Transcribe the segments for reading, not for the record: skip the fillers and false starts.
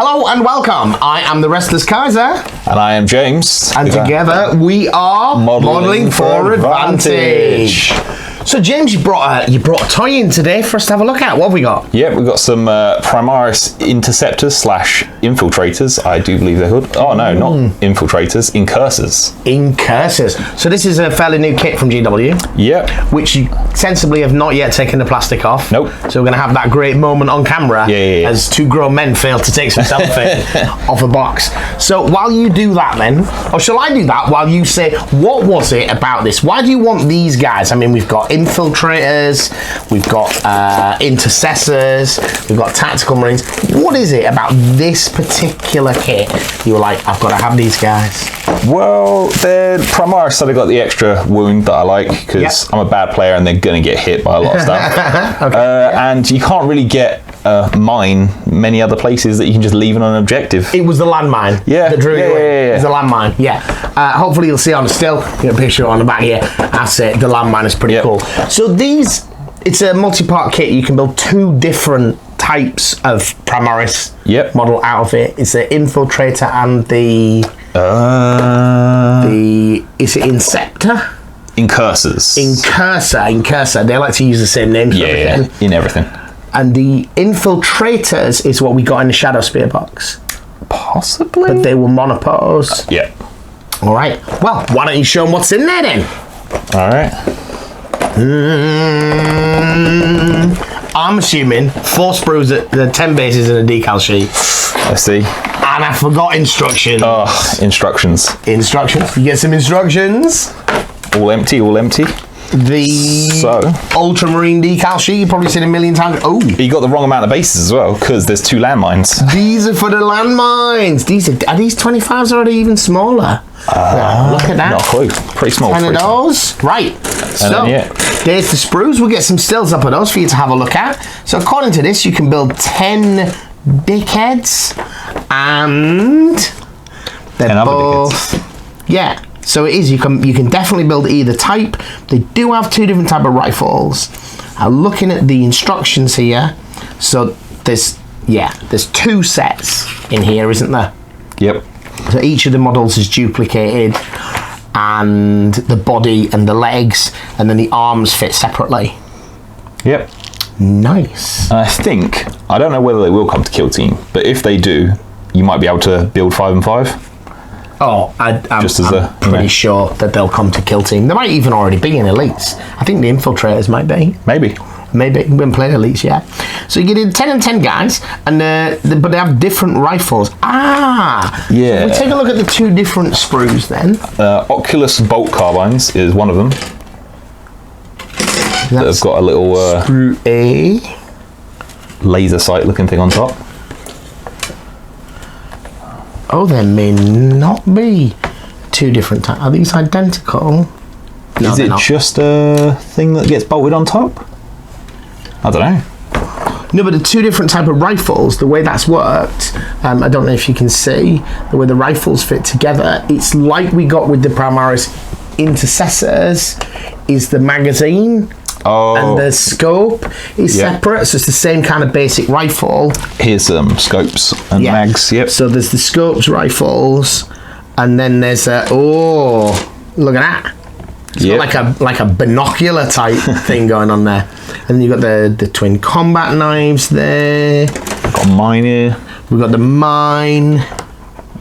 Hello and welcome. I am the Restless Kaiser. And I am James. And together we are Modelling for Advantage. So James, you brought a toy in today for us to have a look at. What have we got? Yeah, we've got some Primaris Interceptors / Infiltrators, I do believe they're called. Oh no, not Infiltrators, Incursors. Incursors. So this is a fairly new kit from GW. Yep. Which you sensibly have not yet taken the plastic off. Nope. So we're going to have that great moment on camera as two grown men fail to take some selfie off a box. So while you do that then, or shall I do that while you say, what was it about this? Why do you want these guys? I mean, we've got Infiltrators, we've got Intercessors, we've got Tactical Marines. What is it about this particular kit you were like, I've got to have these guys? Well, they're Primaris, so they got the extra wound that I like, because I'm a bad player and they're going to get hit by a lot of stuff. And you can't really get mine many other places that you can just leave it on an objective. It was the landmine. Yeah. The drew It was the landmine. Yeah. Hopefully you'll see on the still. Get a picture on the back here. That's it. The landmine is pretty cool. So these, it's a multi-part kit. You can build two different types of Primaris model out of it. It's the Infiltrator and the is it Inceptor? Incursors. Incursor. They like to use the same names for everything. In everything. And the Infiltrators is what we got in the Shadow Spear box. Possibly. But they were monopose. Yeah. All right. Well, why don't you show them what's in there then? All right. I'm assuming 4 sprues, the 10 bases and a decal sheet. Let's see. And I forgot instructions. Oh, instructions. Instructions. You get some instructions. All empty, all empty. The Ultramarine decal sheet, you've probably seen a million times. Oh, you got the wrong amount of bases as well, because there's 2 landmines. These are for the landmines. Are these 25s or are they even smaller? Look at that. Not a clue. Pretty small. 10 of those. Right. So there's the sprues. We'll get some stills up of those for you to have a look at. So according to this, you can build 10 dickheads and they're both. Yeah. So it is, you can definitely build either type. They do have 2 different type of rifles. Looking at the instructions here, so there's 2 sets in here, isn't there? Yep. So each of the models is duplicated, and the body and the legs, and then the arms fit separately. Yep. Nice. I don't know whether they will come to Kill Team, but if they do, you might be able to build 5 and 5. Oh, I'm pretty sure that they'll come to Kill Team. They might even already be in Elites. I think the Infiltrators might be. Maybe. We haven't played Elites yet. So you get 10 and 10 guys, and but they have different rifles. Yeah. We'll take a look at the 2 different sprues then. Oculus bolt carbines is one of them. They've got a little sprue A laser sight looking thing on top. Oh, there may not be 2 different types. Are these identical? No, is it just a thing that gets bolted on top? I don't know. No, but the 2 different type of rifles, the way that's worked, I don't know if you can see the way the rifles fit together. It's like we got with the Primaris Intercessors, is the magazine. And the scope is separate, so it's the same kind of basic rifle. Here's some scopes and mags. Yep. So there's the scopes rifles, and then there's look at that. It's got like a binocular type thing going on there. And then you've got the twin combat knives there. Got mine here. We've got the mine.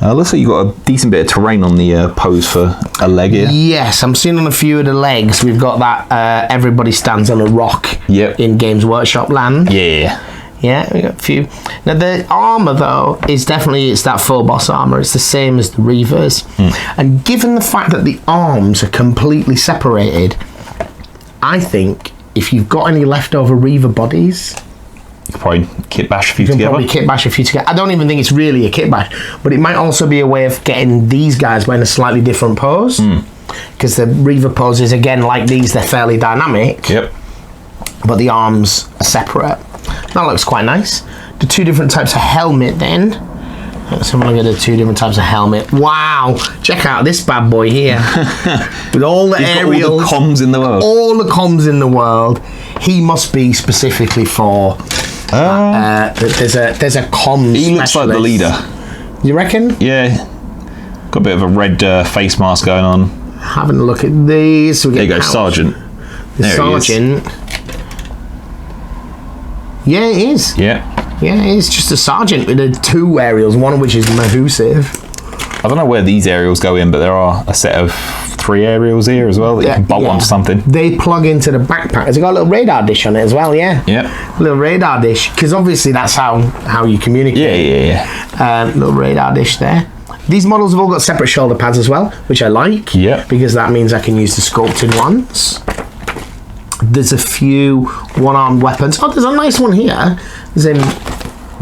Looks like you've got a decent bit of terrain on the pose for a leg here. Yes, I'm seeing on a few of the legs, we've got that everybody stands on a rock in Games Workshop land. Yeah. Yeah, we got a few. Now the armour though is definitely, it's that full boss armour. It's the same as the Reavers. And given the fact that the arms are completely separated, I think if you've got any leftover Reaver bodies, you could probably kit bash a few together. Probably kit bash a few together. I don't even think it's really a kit bash, but it might also be a way of getting these guys wearing a slightly different pose. Because the Reaver poses, again, like these, they're fairly dynamic. Yep. But the arms are separate. That looks quite nice. The 2 different types of helmet then. Let's have a look at the 2 different types of helmet. Wow! Check out this bad boy here. With all the aerials. All the comms in the world. All the comms in the world. He must be specifically for There's a comms. He looks like the leader. You reckon? Yeah. Got a bit of a red face mask going on. Having a look at these. So there you go, Sergeant. The Sergeant. Yeah, it is. Yeah. Yeah, it is just a Sergeant with the 2 aerials, one of which is Mahusive. I don't know where these aerials go in, but there are a set of 3 aerials here as well that you can bolt onto something. They plug into the backpack. It's got a little radar dish on it as well, yeah. Yeah. A little radar dish, because obviously that's how you communicate. Yeah. Little radar dish there. These models have all got separate shoulder pads as well, which I like. Yeah. Because that means I can use the sculpted ones. There's a few one-armed weapons. Oh, there's a nice one here. There's him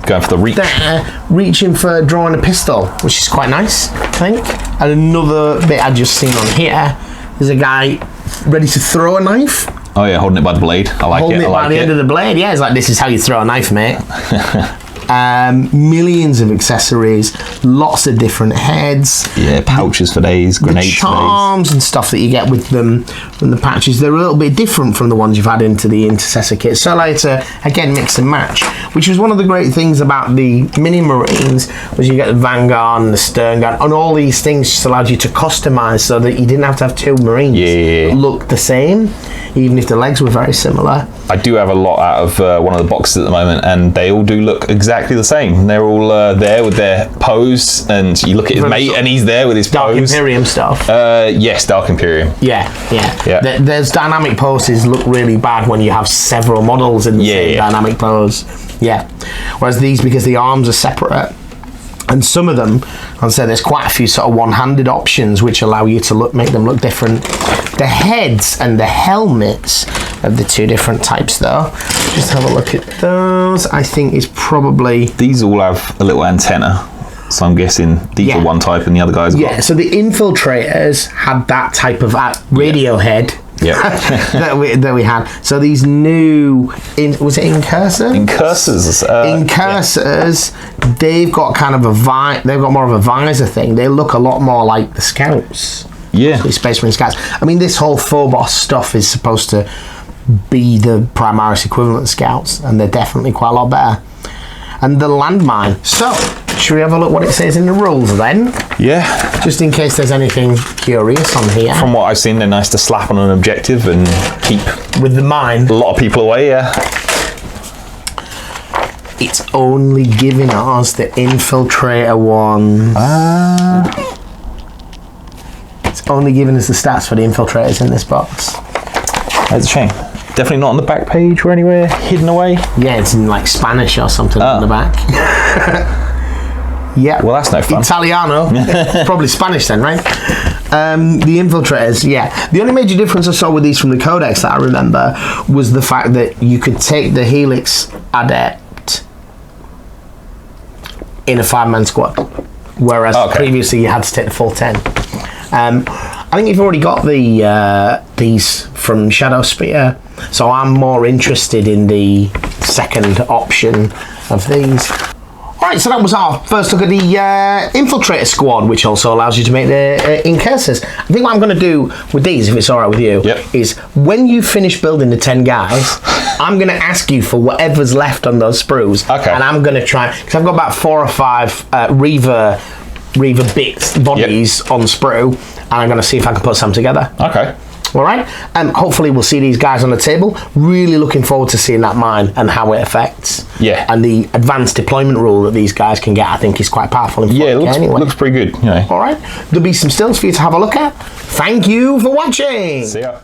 going for the reach. There, reaching for drawing a pistol, which is quite nice, I think. And another bit I just seen on here, there's a guy ready to throw a knife. Oh yeah, holding it by the blade. I like it. Holding it by the end of the blade. Yeah, it's like, this is how you throw a knife, mate. Millions of accessories, lots of different heads. Yeah, pouches for days, grenades for days. Charms and stuff that you get with them from the patches, they're a little bit different from the ones you've had into the Intercessor kit. So like to, again, mix and match, which was one of the great things about the Mini Marines, was you get the Vanguard and the Stern Guard, and all these things just allowed you to customize so that you didn't have to have 2 Marines that looked the same, even if the legs were very similar. I do have a lot out of one of the boxes at the moment, and they all do look exactly the same. They're all there with their pose, and you look at his mate and he's there with his Dark pose. Imperium stuff. Yes, Dark Imperium. Yeah. There's dynamic poses look really bad when you have several models in the same dynamic pose. Yeah. Whereas these, because the arms are separate, and some of them, I'd say there's quite a few sort of one-handed options which allow you to make them look different. The heads and the helmets of the 2 different types though, just have a look at those. I think is probably... These all have a little antenna, so I'm guessing these are one type and the other guys got... So the Infiltrators had that type of radio head. that we had. So these new, was it Incursor? Incursors. Incursors, they've got kind of they've got more of a visor thing. They look a lot more like the Scouts. Yeah. The Space Marine Scouts. I mean, this whole Phobos stuff is supposed to be the Primaris equivalent Scouts, and they're definitely quite a lot better. And the landmine. So, should we have a look what it says in the rules then? Yeah. Just in case there's anything curious on here. From what I've seen, they're nice to slap on an objective and keep... With the mine. A lot of people away, It's only giving us the Infiltrator one. It's only giving us the stats for the Infiltrators in this box. That's a shame. Definitely not on the back page or anywhere hidden away. Yeah, it's in like Spanish or something on the back. Yeah. Well, that's no fun. Italiano. Probably Spanish then, right? The Infiltrators, yeah. The only major difference I saw with these from the Codex that I remember was the fact that you could take the Helix Adept in a 5-man squad, whereas previously you had to take the full 10. I think you've already got these from Shadow Spear, so I'm more interested in the second option of these. Alright, so that was our first look at the Infiltrator Squad, which also allows you to make the Incursors. I think what I'm going to do with these, if it's alright with you, is when you finish building the 10 guys, I'm going to ask you for whatever's left on those sprues, and I'm going to try, because I've got about 4 or 5 Reaver bits, bodies on sprue, and I'm going to see if I can put some together. Okay. All right. Hopefully we'll see these guys on the table. Really looking forward to seeing that mine and how it affects. Yeah. And the advanced deployment rule that these guys can get, I think, is quite powerful. Yeah, it looks pretty good. You know. All right. There'll be some stills for you to have a look at. Thank you for watching. See ya.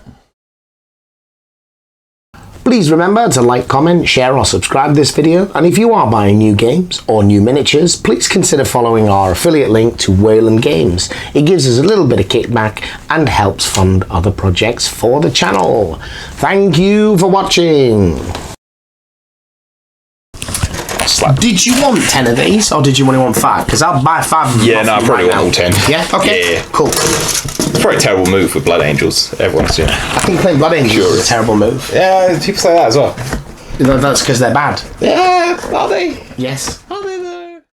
Please remember to like, comment, share or subscribe this video, and if you are buying new games or new miniatures, please consider following our affiliate link to Wayland Games. It gives us a little bit of kickback and helps fund other projects for the channel. Thank you for watching. Did you want 10 of these, or did you only want 5? Because I'll buy 5 of them. Yeah, no, I probably want all 10. Yeah? Okay. Yeah. Cool. It's probably a terrible move with Blood Angels. Everyone's doing it. I think playing Blood Angels is a terrible move. Yeah, people say that as well. That's because they're bad. Yeah, are they? Yes.